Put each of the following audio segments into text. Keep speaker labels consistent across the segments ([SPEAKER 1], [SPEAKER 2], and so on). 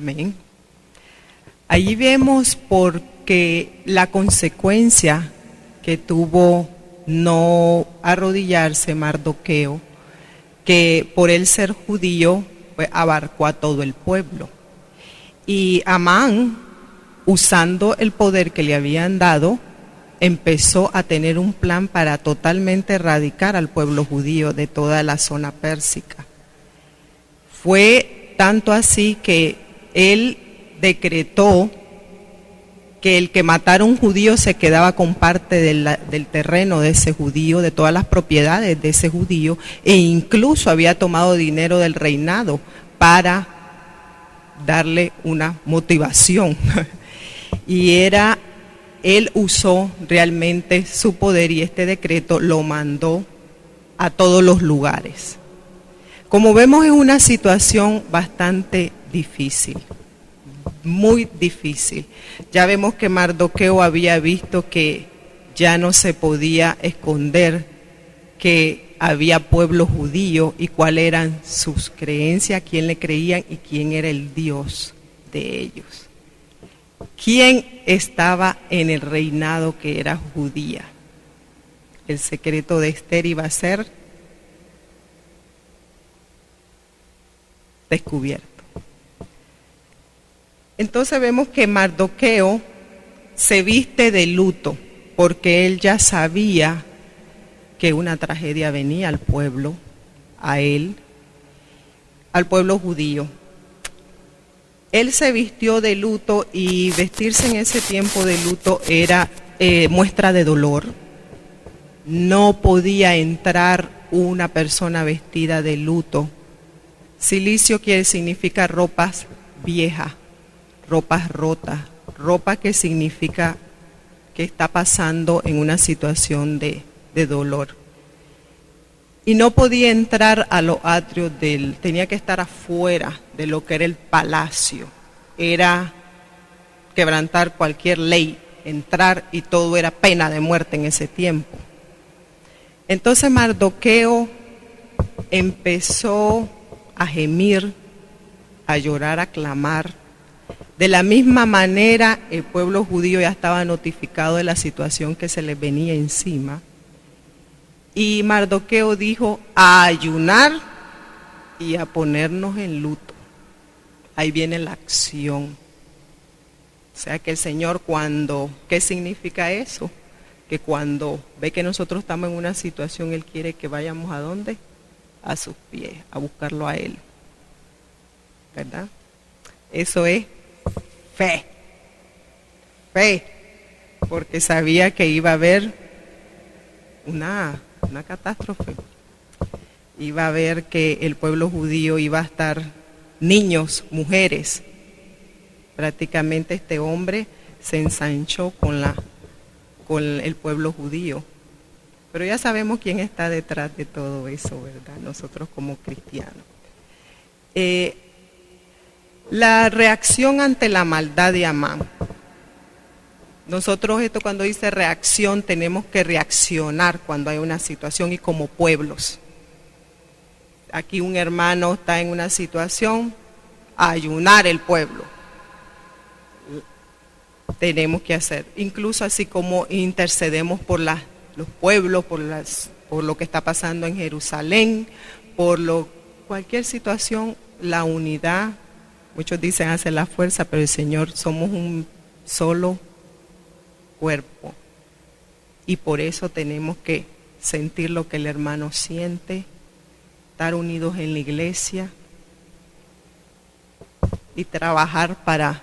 [SPEAKER 1] Amén. Allí vemos porque la consecuencia que tuvo no arrodillarse Mardoqueo, que por él ser judío, pues abarcó a todo el pueblo. Y Amán, usando el poder que le habían dado, empezó a tener un plan para totalmente erradicar al pueblo judío de toda la zona pérsica. Fue tanto así que él decretó que el que matara a un judío se quedaba con parte del terreno de ese judío, de todas las propiedades de ese judío, e incluso había tomado dinero del reinado para darle una motivación. Y él usó realmente su poder y este decreto lo mandó a todos los lugares. Como vemos, es una situación bastante difícil, muy difícil. Ya vemos que Mardoqueo había visto que ya no se podía esconder que había pueblo judío y cuáles eran sus creencias, quién le creían y quién era el Dios de ellos. ¿Quién estaba en el reinado que era judía? El secreto de Esther iba a ser descubierto. Entonces vemos que Mardoqueo se viste de luto porque él ya sabía que una tragedia venía al pueblo, a él, al pueblo judío. Él se vistió de luto y vestirse en ese tiempo de luto era muestra de dolor. No podía entrar una persona vestida de luto. Cilicio significa ropas viejas, ropas rotas, ropa que significa que está pasando en una situación de dolor. Y no podía entrar a los atrios tenía que estar afuera de lo que era el palacio. Era quebrantar cualquier ley, entrar y todo era pena de muerte en ese tiempo. Entonces Mardoqueo empezó a gemir, a llorar, a clamar. De la misma manera, el pueblo judío ya estaba notificado de la situación que se les venía encima. Y Mardoqueo dijo a ayunar y a ponernos en luto. Ahí viene la acción. O sea que el Señor ¿qué significa eso? Que cuando ve que nosotros estamos en una situación, Él quiere que vayamos ¿a dónde? A sus pies, a buscarlo a Él. ¿Verdad? Eso es fe. Fe. Porque sabía que iba a haber una catástrofe. Iba a ver que el pueblo judío iba a estar niños, mujeres. Prácticamente este hombre se ensanchó con el pueblo judío. Pero ya sabemos quién está detrás de todo eso, ¿verdad? Nosotros como cristianos. La reacción ante la maldad de Amán. Nosotros cuando dice reacción, tenemos que reaccionar cuando hay una situación y como pueblos. Aquí un hermano está en una situación, a ayunar el pueblo. Tenemos que hacer, incluso así como intercedemos por los pueblos, por lo que está pasando en Jerusalén, cualquier situación, la unidad. Muchos dicen hace la fuerza, pero el Señor somos un solo cuerpo y por eso tenemos que sentir lo que el hermano siente, estar unidos en la iglesia y trabajar para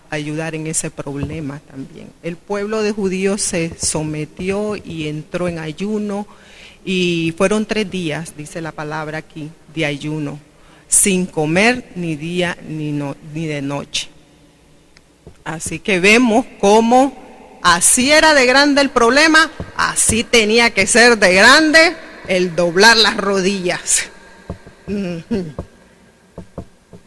[SPEAKER 1] ayudar en ese problema también. El pueblo de judíos se sometió y entró en ayuno y fueron 3 días, dice la palabra aquí, de ayuno, sin comer ni día ni de noche. Así que vemos cómo así era de grande el problema, así tenía que ser de grande el doblar las rodillas.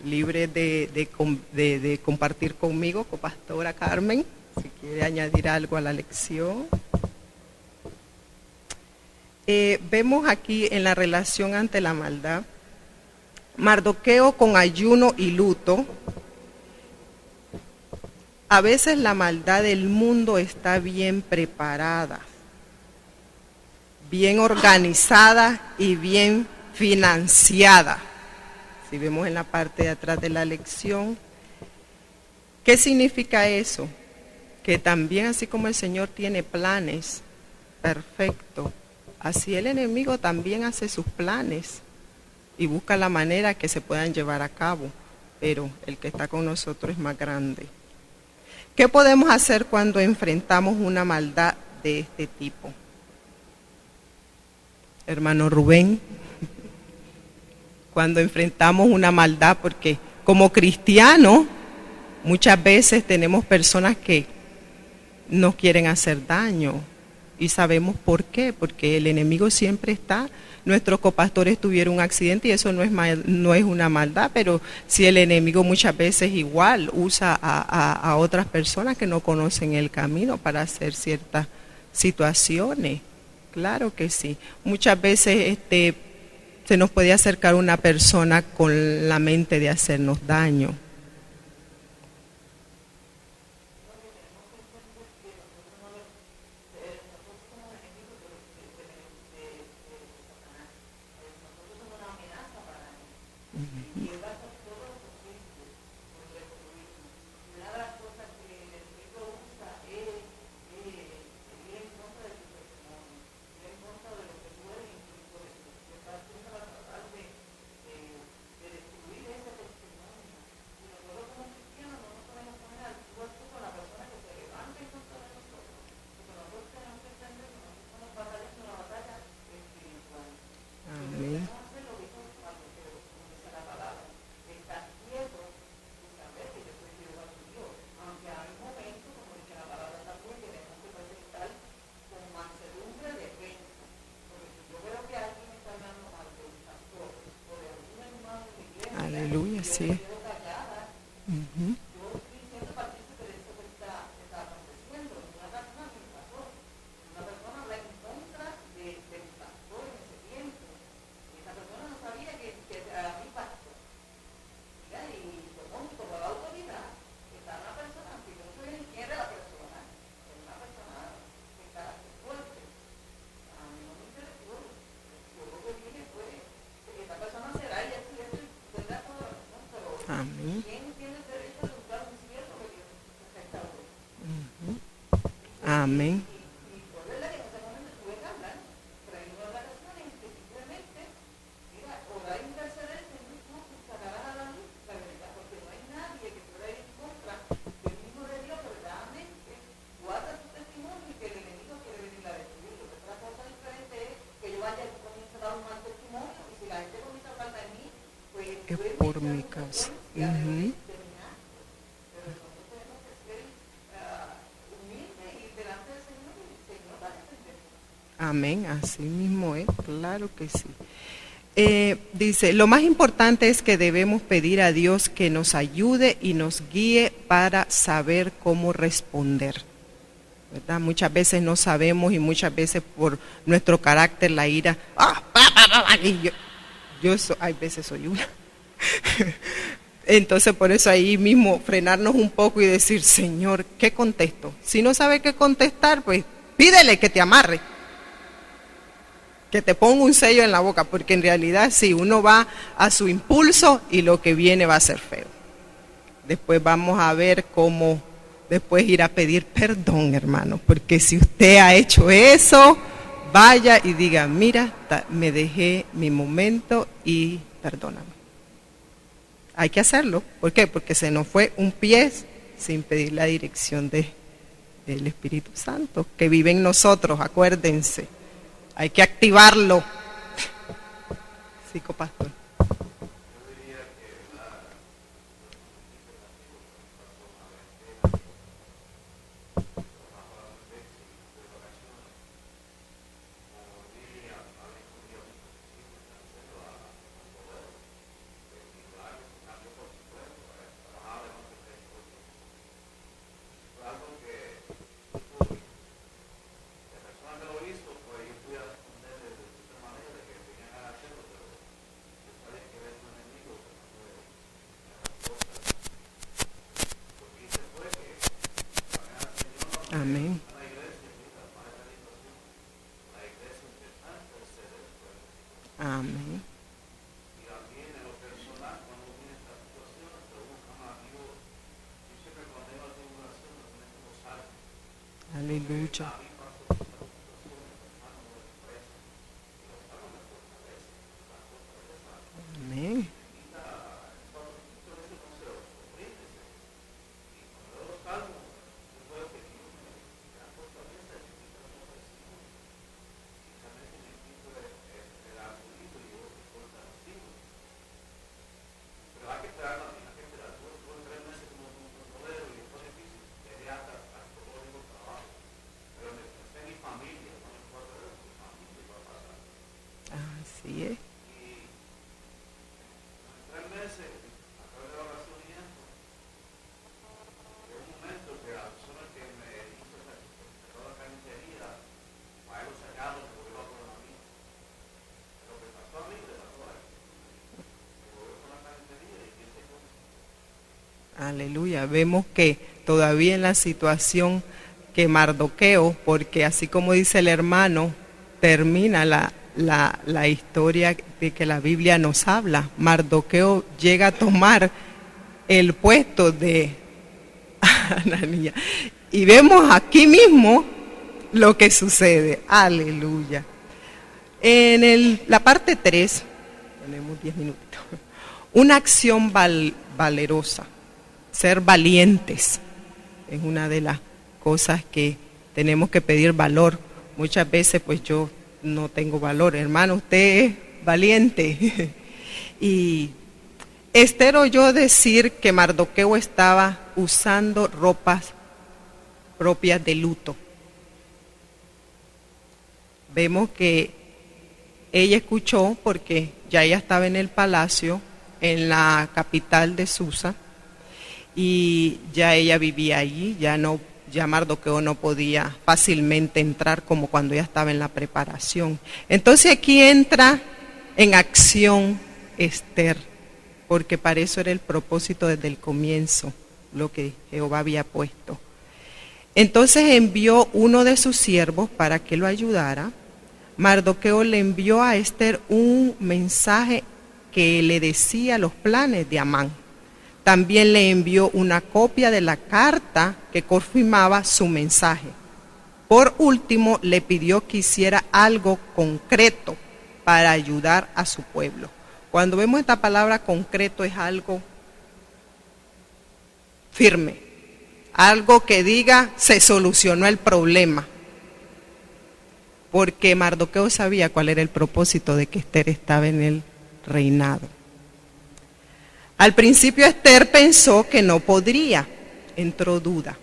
[SPEAKER 1] Libre de compartir conmigo, con Pastora Carmen, si quiere añadir algo a la lección. Vemos aquí en la relación ante la maldad, Mardoqueo con ayuno y luto A veces la maldad del mundo está bien preparada, bien organizada y bien financiada. Si vemos en la parte de atrás de la lección, ¿qué significa eso? Que también así como el Señor tiene planes perfectos, así el enemigo también hace sus planes y busca la manera que se puedan llevar a cabo, pero el que está con nosotros es más grande. ¿Qué podemos hacer cuando enfrentamos una maldad de este tipo? Hermano Rubén, cuando enfrentamos una maldad, porque como cristianos muchas veces tenemos personas que nos quieren hacer daño y sabemos por qué, porque el enemigo siempre está. Nuestros copastores tuvieron un accidente y eso no es una maldad, pero si el enemigo muchas veces igual usa a otras personas que no conocen el camino para hacer ciertas situaciones. Claro que sí. Muchas veces se nos puede acercar una persona con la mente de hacernos daño. Amén. Aleluya, sí. Uh-huh. Amén. Uh-huh. Amén. Es por mi causa. Uh-huh. Amén, así mismo es, claro que sí. Dice, lo más importante es que debemos pedir a Dios que nos ayude y nos guíe para saber cómo responder, ¿verdad? Muchas veces no sabemos y muchas veces por nuestro carácter, la ira, y hay veces soy una. Entonces por eso ahí mismo frenarnos un poco y decir, Señor, ¿qué contesto? Si no sabe qué contestar, pues pídele que te amarre, que te ponga un sello en la boca, porque en realidad sí, uno va a su impulso y lo que viene va a ser feo. Después vamos a ver cómo después ir a pedir perdón, hermano, porque si usted ha hecho eso, vaya y diga, mira, me dejé mi momento y perdóname. Hay que hacerlo. ¿Por qué? Porque se nos fue un pie sin pedir la dirección del Espíritu Santo, que vive en nosotros, acuérdense. Hay que activarlo. Sí, copastor. Amén. Amén. Aleluya. Amén. Así es. Aleluya. Vemos que todavía en la situación que Mardoqueo, porque así como dice el hermano, termina la historia de que la Biblia nos habla. Mardoqueo llega a tomar el puesto de Ananías. Y vemos aquí mismo lo que sucede. Aleluya. En la parte 3, tenemos 10 minutitos, una acción valerosa. Ser valientes es una de las cosas que tenemos que pedir valor. Muchas veces pues yo no tengo valor. Hermano, usted es valiente. Y Esther oyó decir que Mardoqueo estaba usando ropas propias de luto. Vemos que ella escuchó porque ya ella estaba en el palacio, en la capital de Susa, y ya ella vivía allí, ya Mardoqueo no podía fácilmente entrar como cuando ella estaba en la preparación. Entonces aquí entra en acción Esther, porque para eso era el propósito desde el comienzo, lo que Jehová había puesto. Entonces envió uno de sus siervos para que lo ayudara. Mardoqueo le envió a Esther un mensaje que le decía los planes de Amán. También le envió una copia de la carta que confirmaba su mensaje. Por último, le pidió que hiciera algo concreto para ayudar a su pueblo. Cuando vemos esta palabra concreto, es algo firme, algo que diga se solucionó el problema. Porque Mardoqueo sabía cuál era el propósito de que Esther estaba en el reinado. Al principio Esther pensó que no podría, entró duda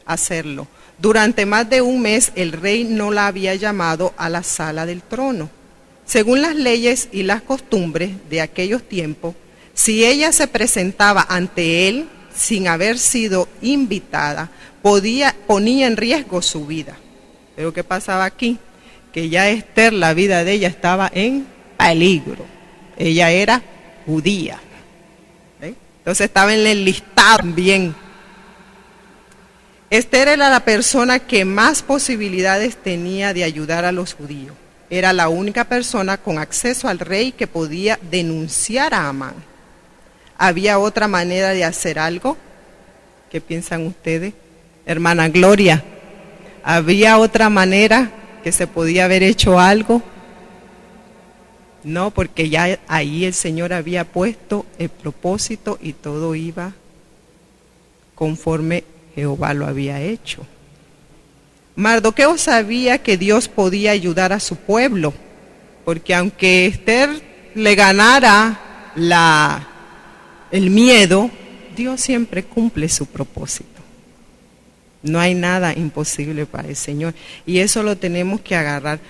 [SPEAKER 1] hacerlo. Durante más de un mes el rey no la había llamado a la sala del trono. Según las leyes y las costumbres de aquellos tiempos, si ella se presentaba ante él sin haber sido invitada, ponía en riesgo su vida. Pero ¿qué pasaba aquí? Que ya Esther, la vida de ella estaba en peligro. Ella era judía. Entonces estaba en el listado también. Esther era la persona que más posibilidades tenía de ayudar a los judíos. Era la única persona con acceso al rey que podía denunciar a Amán. ¿Había otra manera de hacer algo? ¿Qué piensan ustedes? Hermana Gloria, ¿había otra manera que se podía haber hecho algo? No, porque ya ahí el Señor había puesto el propósito y todo iba conforme Jehová lo había hecho. Mardoqueo sabía que Dios podía ayudar a su pueblo, porque aunque Esther le ganara el miedo, Dios siempre cumple su propósito. No hay nada imposible para el Señor, y eso lo tenemos que agarrar.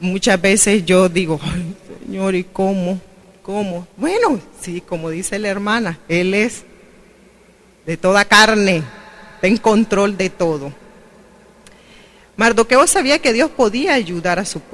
[SPEAKER 1] Muchas veces yo digo, ay, Señor, ¿y cómo? ¿Cómo? Bueno, sí, como dice la hermana, Él es de toda carne, está en control de todo. Mardoqueo sabía que Dios podía ayudar a su pueblo.